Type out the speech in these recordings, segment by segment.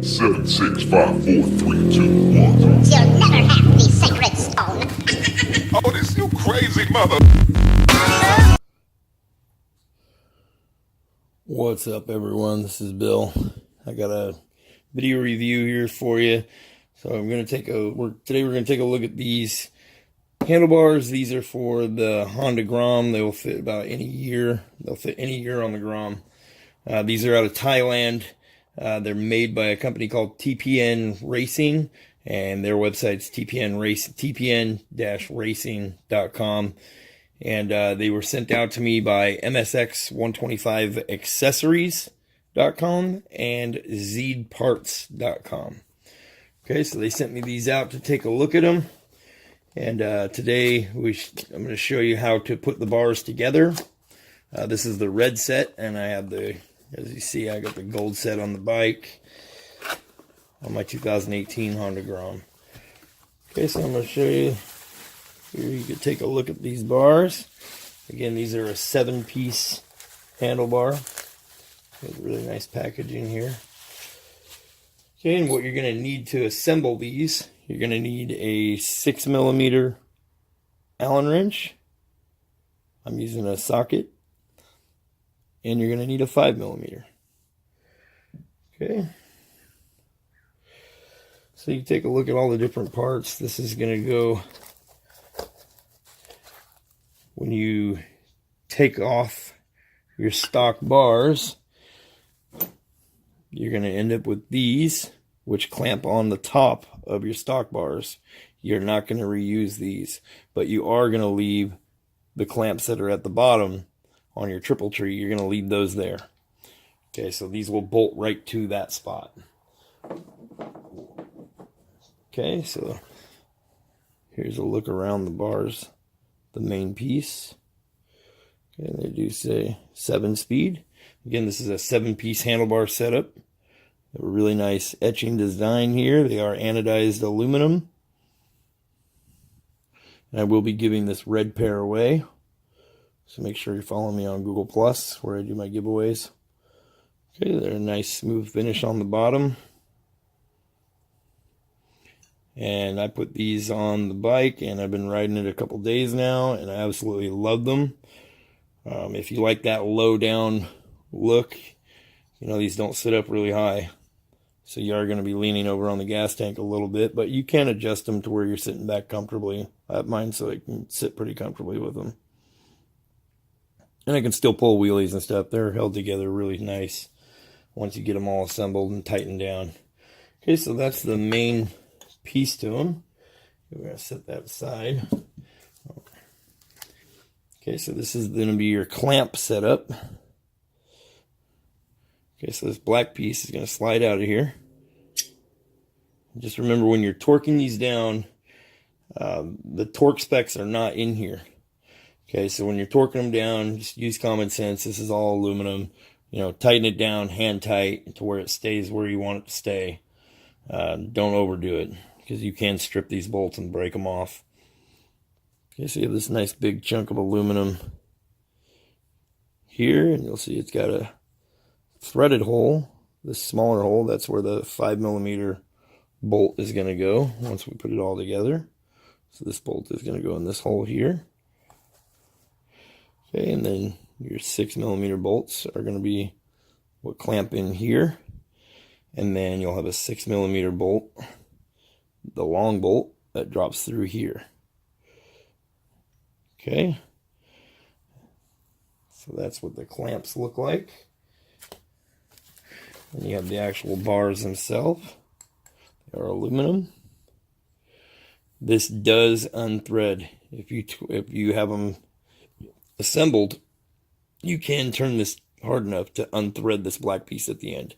Seven, six, five, four, three, two, one. You'll never have the sacred stone. Oh, this you crazy mother. What's up, everyone? This is Bill. I got a video review here for you. So I'm going to today we're going to take a look at these handlebars. These are for the Honda Grom. They will fit about any year. They'll fit any year on the Grom. These are out of Thailand. They're made by a company called TPN Racing, and their website's tpn-racing.com. And they were sent out to me by MSX125accessories.com and zeedparts.com. Okay, so they sent me these out to take a look at them. And today I'm going to show you how to put the bars together. This is the red set, and I have as you see, I got the gold set on the bike on my 2018 Honda Grom. Okay, so I'm going to show you. Here you can take a look at these bars. Again, these are a 7-piece handlebar. There's really nice packaging here. Okay, and what you're going to need to assemble these, you're going to need a 6mm Allen wrench. I'm using a socket. And you're going to need a 5mm. Okay. So you take a look at all the different parts. This is going to go, when you take off your stock bars, you're going to end up with these, which clamp on the top of your stock bars. You're not going to reuse these, but you are going to leave the clamps that are at the bottom on your triple tree. You're going to leave those there. Okay, so these will bolt right to that spot. Okay, so here's a look around the bars, the main piece. Okay, they do say 7-speed. Again, this is a 7-piece handlebar setup. A really nice etching design here. They are anodized aluminum. And I will be giving this red pair away. So make sure you follow me on Google Plus, where I do my giveaways. Okay, they're a nice smooth finish on the bottom. And I put these on the bike, and I've been riding it a couple days now, and I absolutely love them. If you like that low down look, you know, these don't sit up really high. So you are going to be leaning over on the gas tank a little bit, but you can adjust them to where you're sitting back comfortably. I have mine so I can sit pretty comfortably with them. And I can still pull wheelies and stuff. They're held together really nice once you get them all assembled and tightened down. Okay, so that's the main piece to them. We're going to set that aside. Okay, so this is going to be your clamp setup. Okay, so this black piece is going to slide out of here. Just remember, when you're torquing these down, the torque specs are not in here. Okay, so when you're torquing them down, just use common sense. This is all aluminum. You know, tighten it down hand tight to where it stays where you want it to stay. Don't overdo it, because you can strip these bolts and break them off. Okay, so you have this nice big chunk of aluminum here, and you'll see it's got a threaded hole. This smaller hole, that's where the 5mm bolt is going to go once we put it all together. So this bolt is going to go in this hole here. Okay, and then your 6mm bolts are going to be what clamp in here. And then you'll have a 6mm bolt, the long bolt, that drops through here. Okay. So that's what the clamps look like. And you have the actual bars themselves. They are aluminum. This does unthread. If you have them assembled, you can turn this hard enough to unthread this black piece at the end.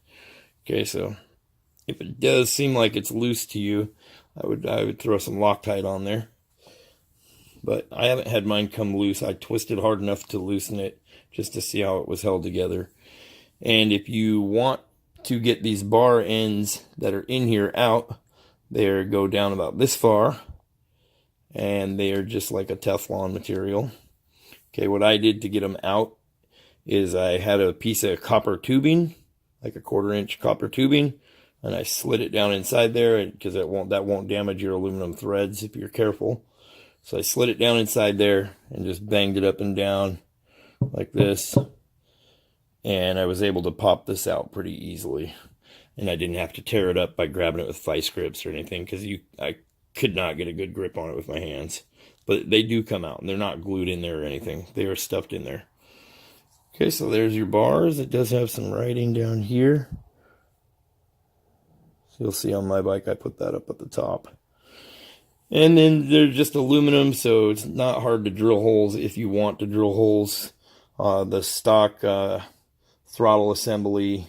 Okay, so if it does seem like it's loose to you, I would throw some Loctite on there. But I haven't had mine come loose. I twisted hard enough to loosen it just to see how it was held together. And if you want to get these bar ends that are in here out, they go down about this far, and they are just like a Teflon material. Okay, what I did to get them out is I had a piece of copper tubing, like a 1/4 inch copper tubing. and I slid it down inside there because that won't damage your aluminum threads if you're careful. So I slid it down inside there and just banged it up and down like this, and I was able to pop this out pretty easily, and I didn't have to tear it up by grabbing it with vice grips or anything, because I could not get a good grip on it with my hands. But they do come out, and they're not glued in there or anything. They are stuffed in there. Okay, so there's your bars. It does have some writing down here. So you'll see on my bike I put that up at the top. And then they're just aluminum, so it's not hard to drill holes if you want to drill holes. The stock throttle assembly,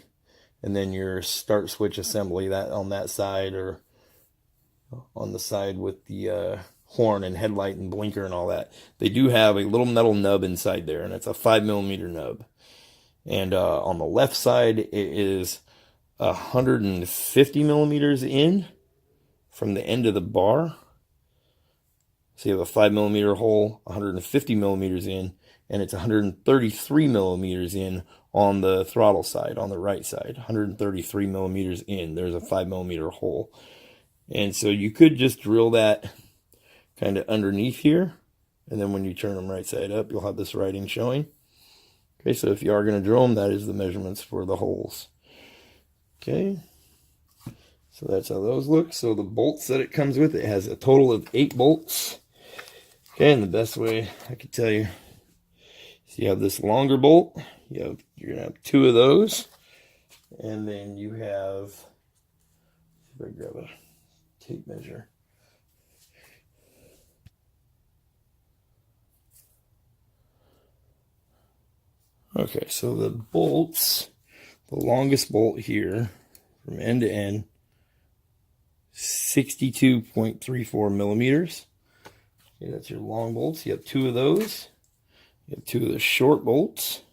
and then your start switch assembly, that on that side, or on the side with the horn and headlight and blinker and all that. They do have a little metal nub inside there, and it's a 5mm nub. And on the left side, it is 150 millimeters in from the end of the bar. So you have a 5mm hole, 150 millimeters in, and it's 133 millimeters in on the throttle side, on the right side. 133 millimeters in. There's a 5mm hole. And so you could just drill that kind of underneath here, and then when you turn them right side up, you'll have this writing showing. Okay, so if you are going to drill them, that is the measurements for the holes. Okay, so that's how those look. So the bolts that it comes with, it has a total of 8 bolts. Okay, and the best way I could tell you, so you have this longer bolt. You're going to have 2 of those. And then you have, if I grab a tape measure. Okay, so the bolts, the longest bolt here, from end to end, 62.34 millimeters. Okay, that's your long bolts. You have 2 of those. You have 2 of the short bolts,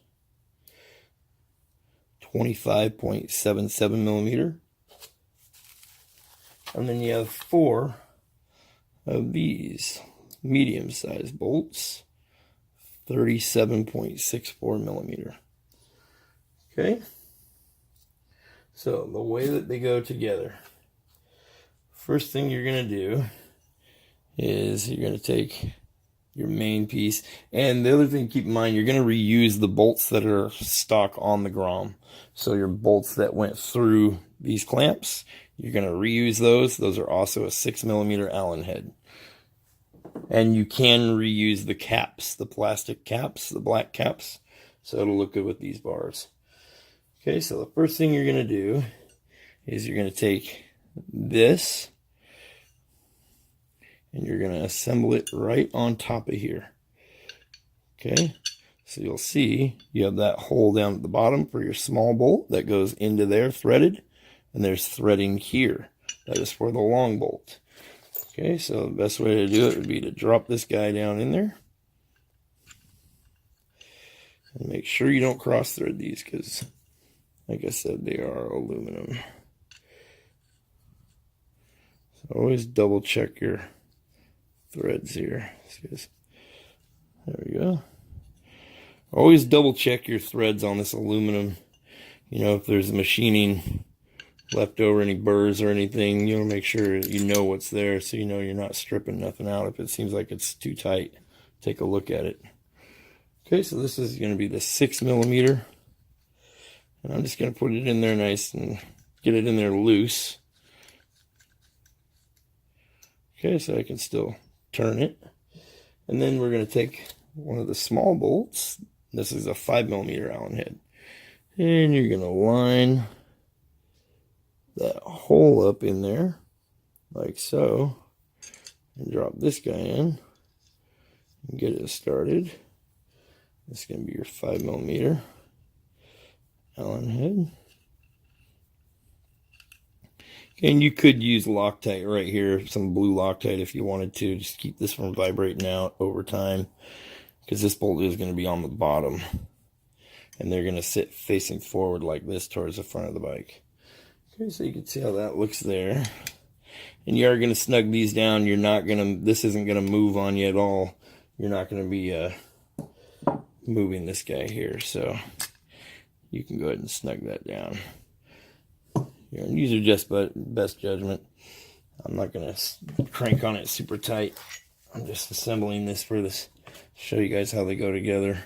25.77 millimeter. And then you have 4 of these medium-sized bolts, 37.64 millimeter. Okay, so the way that they go together, first thing you're going to do is you're going to take your main piece, and the other thing to keep in mind, you're going to reuse the bolts that are stock on the Grom. So your bolts that went through these clamps, you're going to reuse those. Those are also a 6mm Allen head. And you can reuse the caps, the plastic caps, the black caps. So it'll look good with these bars. Okay, so the first thing you're going to do is you're going to take this, and you're going to assemble it right on top of here. Okay, so you'll see you have that hole down at the bottom for your small bolt that goes into there threaded, and there's threading here. That is for the long bolt. Okay, so the best way to do it would be to drop this guy down in there. And make sure you don't cross thread these, because, like I said, they are aluminum. So always double check your threads here. There we go. Always double check your threads on this aluminum. You know, if there's machining left over, any burrs or anything, you know, make sure you know what's there, so you know you're not stripping nothing out. If it seems like it's too tight, take a look at it. Okay, so this is going to be the 6mm, and I'm just going to put it in there nice and get it in there loose. Okay, so I can still turn it, and then we're going to take one of the small bolts. This is a 5mm Allen head, and you're going to line that hole up in there like so, and drop this guy in and get it started. This is going to be your 5mm Allen head. And you could use Loctite right here, some blue Loctite if you wanted to, just keep this from vibrating out over time, because this bolt is going to be on the bottom, and they're going to sit facing forward like this towards the front of the bike. Okay, so you can see how that looks there. And you are going to snug these down. You're not going to, this isn't going to move on you at all. You're not going to be moving this guy here, so you can go ahead and snug that down. Use your just best judgment. I'm not going to crank on it super tight. I'm just assembling this for this. Show you guys how they go together.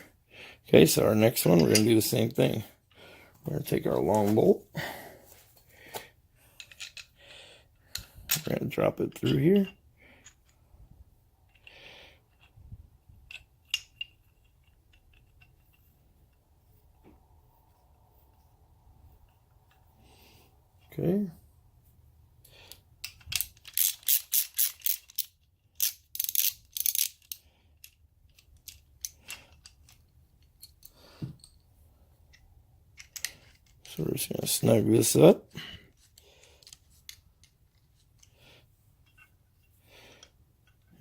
Okay, so our next one, we're going to do the same thing. We're going to take our long bolt. We're going to drop it through here. Okay. So we're just going to snug this up.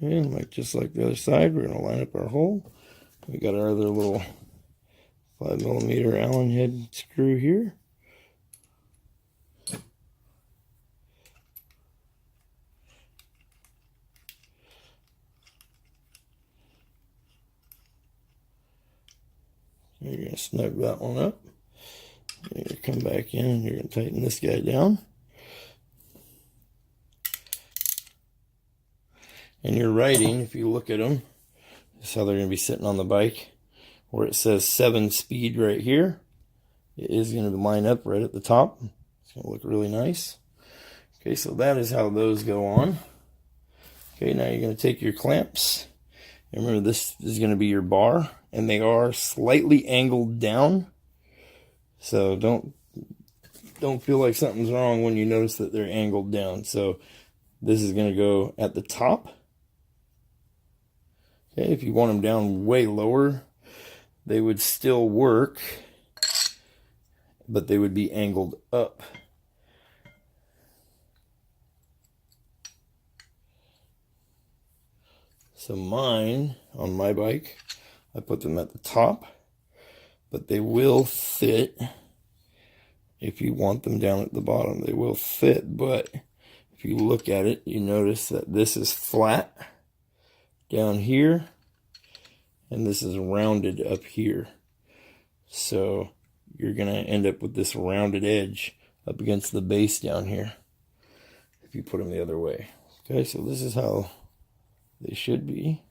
And just like the other side, we're going to line up our hole. We got our other little 5mm Allen head screw here. You're going to snug that one up. You're going to come back in and you're going to tighten this guy down. And your writing, if you look at them, this is how they're going to be sitting on the bike. Where it says 7 speed right here, it is going to line up right at the top. It's going to look really nice. Okay, so that is how those go on. Okay, now you're going to take your clamps. And remember, this is going to be your bar, and they are slightly angled down. So don't feel like something's wrong when you notice that they're angled down. So this is going to go at the top. Okay, if you want them down way lower, they would still work, but they would be angled up. So mine, on my bike, I put them at the top, but they will fit. If you want them down at the bottom, they will fit, but if you look at it, you notice that this is flat down here, and this is rounded up here. So you're going to end up with this rounded edge up against the base down here if you put them the other way. Okay, so this is how they should be,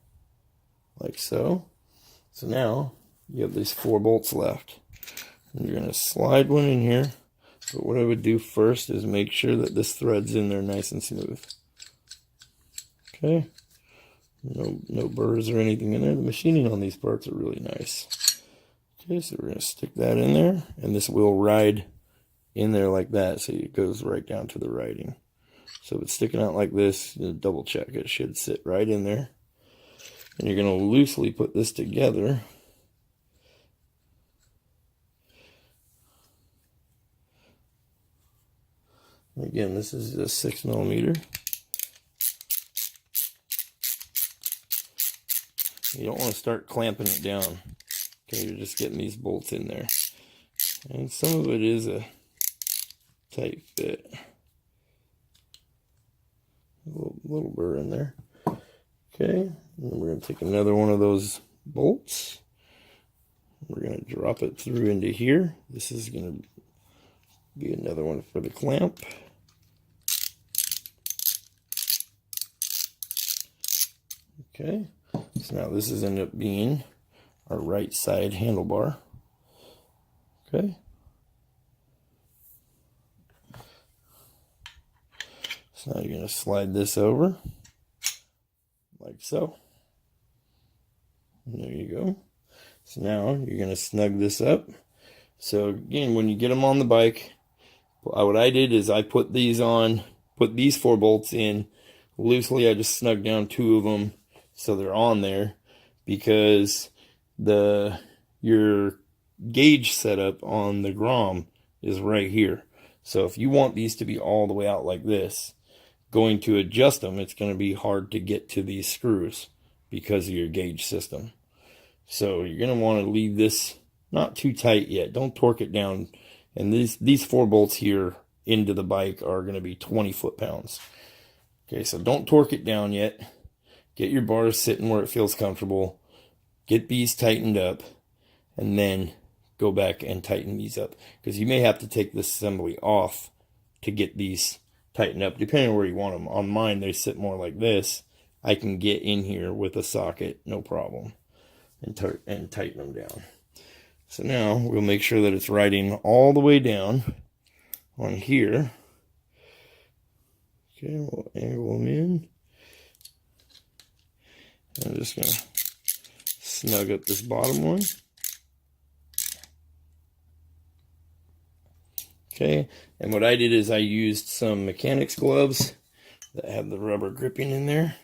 like so. So now you have these 4 bolts left. And you're going to slide one in here. But what I would do first is make sure that this thread's in there nice and smooth. Okay. No burrs or anything in there. The machining on these parts are really nice. Okay, so we're going to stick that in there, and this will ride in there like that, so it goes right down to the writing. So if it's sticking out like this, double check. It should sit right in there. And you're going to loosely put this together. Again, this is a 6mm. You don't want to start clamping it down. Okay, you're just getting these bolts in there. And some of it is a tight fit. A little burr in there. Okay, and then we're going to take another one of those bolts. We're going to drop it through into here. This is going to be another one for the clamp. Okay, so now this is ended up being our right side handlebar. Okay. So now you're going to slide this over like so. And there you go. So now you're going to snug this up. So again, when you get them on the bike, what I did is I put these 4 bolts in loosely. I just snugged down 2 of them so they're on there, because your gauge setup on the Grom is right here. So if you want these to be all the way out like this, going to adjust them, it's going to be hard to get to these screws because of your gauge system. So you're going to want to leave this not too tight yet. Don't torque it down. And these 4 bolts here into the bike are going to be 20 foot-pounds. Okay, so don't torque it down yet. Get your bars sitting where it feels comfortable. Get these tightened up, and then go back and tighten these up, because you may have to take this assembly off to get these tightened up, depending on where you want them. On mine, they sit more like this. I can get in here with a socket, no problem, and tighten them down. So now we'll make sure that it's riding all the way down on here. Okay, we'll angle them in. I'm just going to snug up this bottom one. Okay, and what I did is I used some mechanics gloves that have the rubber gripping in there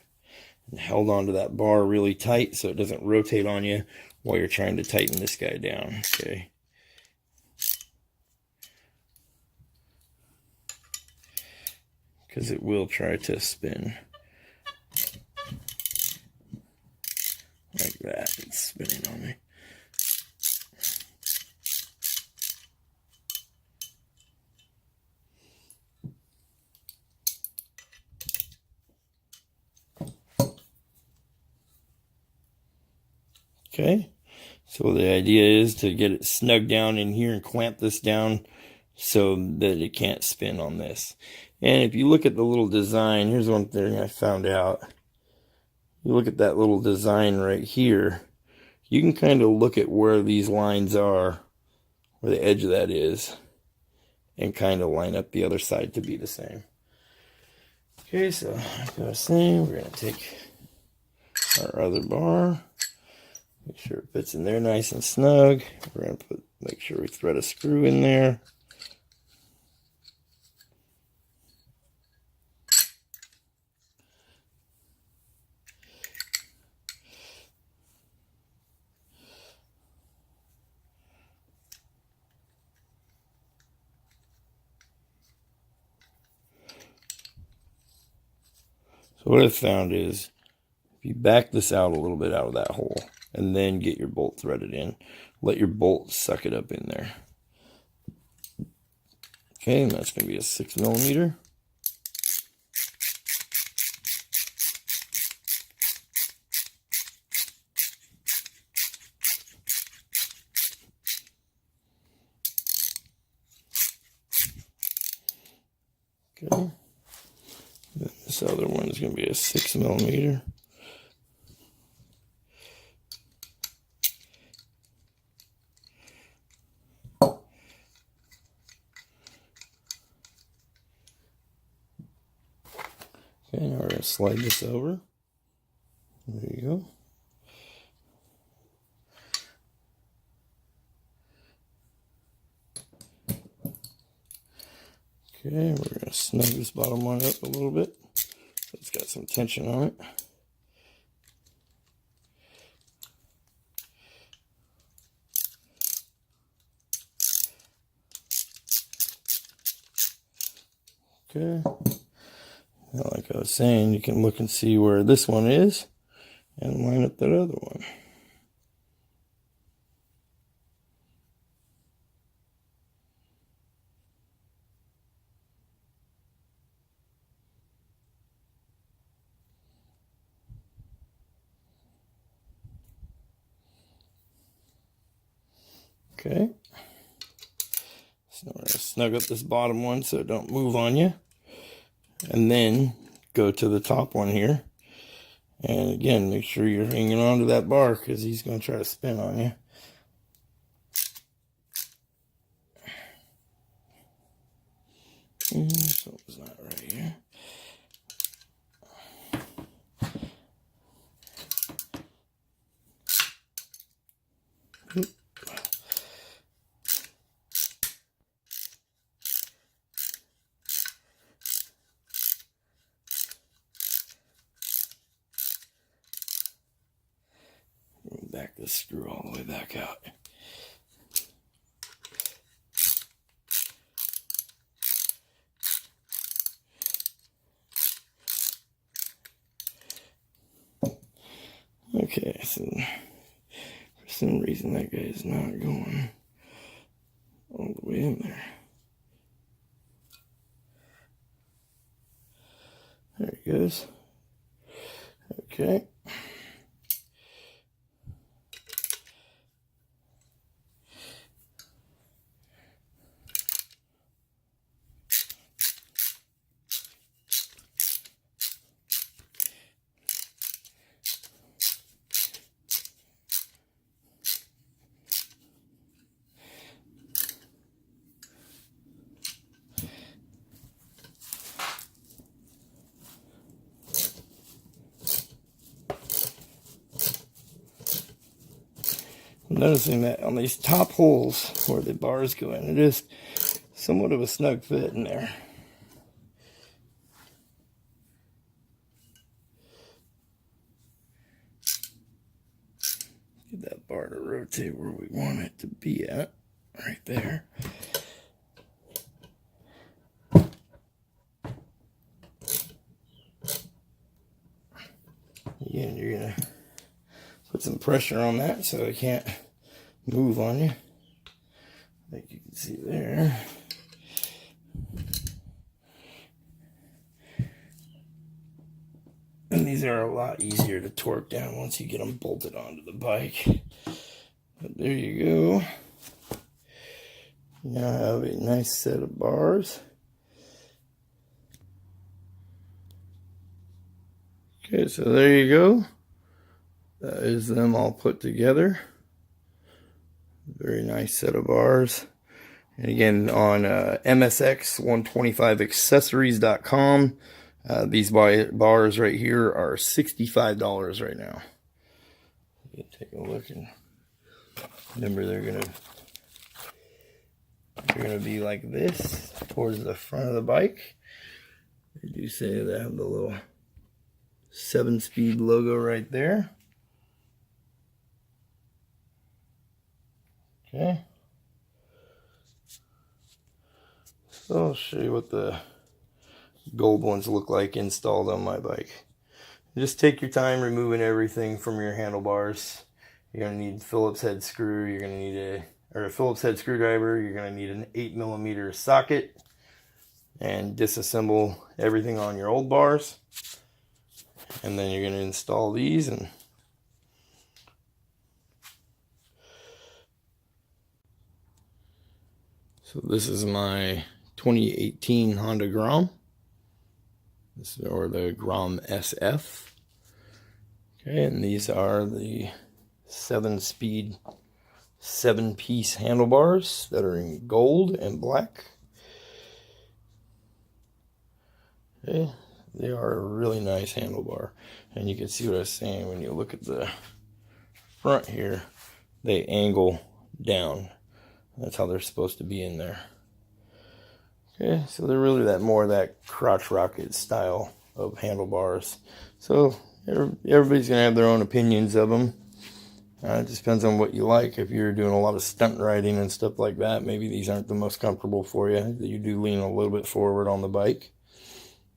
and held onto that bar really tight so it doesn't rotate on you while you're trying to tighten this guy down. Okay. Because it will try to spin like that. It's spinning on me. Okay, so the idea is to get it snug down in here and clamp this down so that it can't spin on this. And if you look at the little design, here's one thing I found out. You look at that little design right here, you can kind of look at where these lines are, where the edge of that is, and kind of line up the other side to be the same. Okay, so like I was saying, we're going to take our other bar. Make sure it fits in there nice and snug. We're going to make sure we thread a screw in there. So what I've found is if you back this out a little bit out of that hole and then get your bolt threaded in, let your bolt suck it up in there. Okay, and that's going to be a 6mm. Okay, then this other one is going to be a 6mm. Okay, now we're going to slide this over. There you go. Okay, we're going to snug this bottom one up a little bit so it's got some tension on it. Okay. Now, like I was saying, you can look and see where this one is and line up that other one. Okay. So we're going to snug up this bottom one so it don't move on you. And then go to the top one here. And again, make sure you're hanging on to that bar because he's going to try to spin on you. Something's not right here. Back this screw all the way back out. Okay, so for some reason that guy is not going all the way in there. There he goes. Okay. noticing that on these top holes where the bars go in, it is somewhat of a snug fit in there. Get that bar to rotate where we want it to be at, right there. Again, you're gonna put some pressure on that so it can't move on you, like you can see there. And these are a lot easier to torque down once you get them bolted onto the bike. But there you go. Now I have a nice set of bars. Okay, so there you go. That is them all put together. Very nice set of bars. And again, on MSX125accessories.com, these bars right here are $65 right now. You can take a look, and remember they're gonna be like this towards the front of the bike. They do say they have the little 7-speed logo right there. Okay. So I'll show you what the gold ones look like installed on my bike. Just take your time removing everything from your handlebars. You're going to need a Phillips head screw. You're going to need a Phillips head screwdriver. You're going to need an 8mm socket, and disassemble everything on your old bars. And then you're going to install these. And so this is my 2018 Honda Grom. Or the Grom SF. Okay, and these are the 7-speed 7-piece handlebars that are in gold and black. Okay, they are a really nice handlebar. And you can see what I was saying, when you look at the front here, they angle down. That's how they're supposed to be in there. Okay, so they're really more that crotch rocket style of handlebars. So everybody's going to have their own opinions of them. It just depends on what you like. If you're doing a lot of stunt riding and stuff like that, maybe these aren't the most comfortable for you. You do lean a little bit forward on the bike.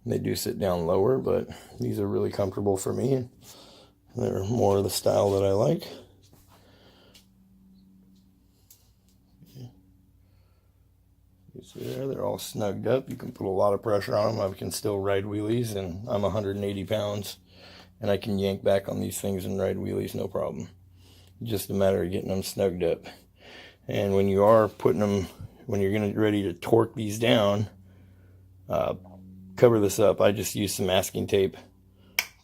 They do sit down lower, but these are really comfortable for me. They're more of the style that I like. You see there, they're all snugged up. You can put a lot of pressure on them. I can still ride wheelies, and I'm 180 pounds, and I can yank back on these things and ride wheelies no problem. Just a matter of getting them snugged up. And when you are putting them, when you're getting ready to torque these down, cover this up. I just use some masking tape,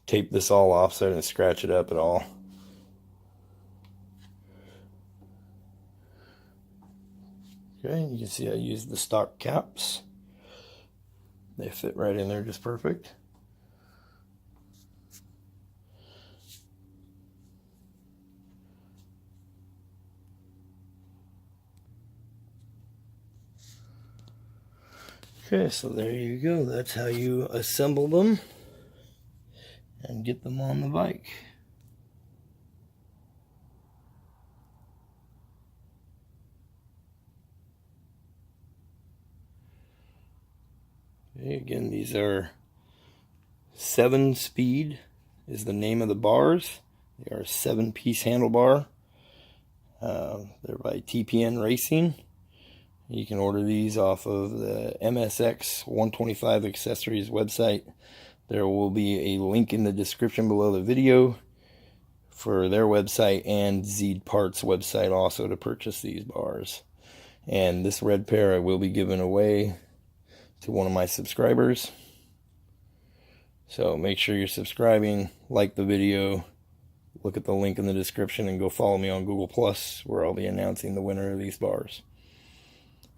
tape this all off so I didn't scratch it up at all. Okay, you can see I used the stock caps. They fit right in there just perfect. Okay, so there you go. That's how you assemble them and get them on the bike. Okay, again, these are 7-speed is the name of the bars. They are a 7-piece handlebar. They're by TPN Racing. You can order these off of the MSX 125 Accessories website. There will be a link in the description below the video for their website and Zed Parts website also to purchase these bars. And this red pair I will be giving away to one of my subscribers. So make sure you're subscribing, like the video, look at the link in the description, and go follow me on Google+, where I'll be announcing the winner of these bars.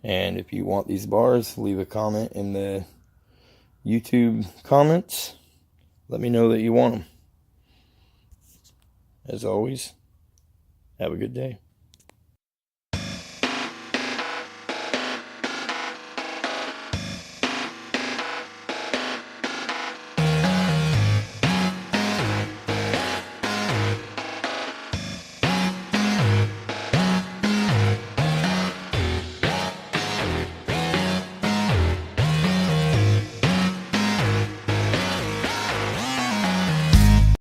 And if you want these bars, leave a comment in the YouTube comments. Let me know that you want them. As always, have a good day.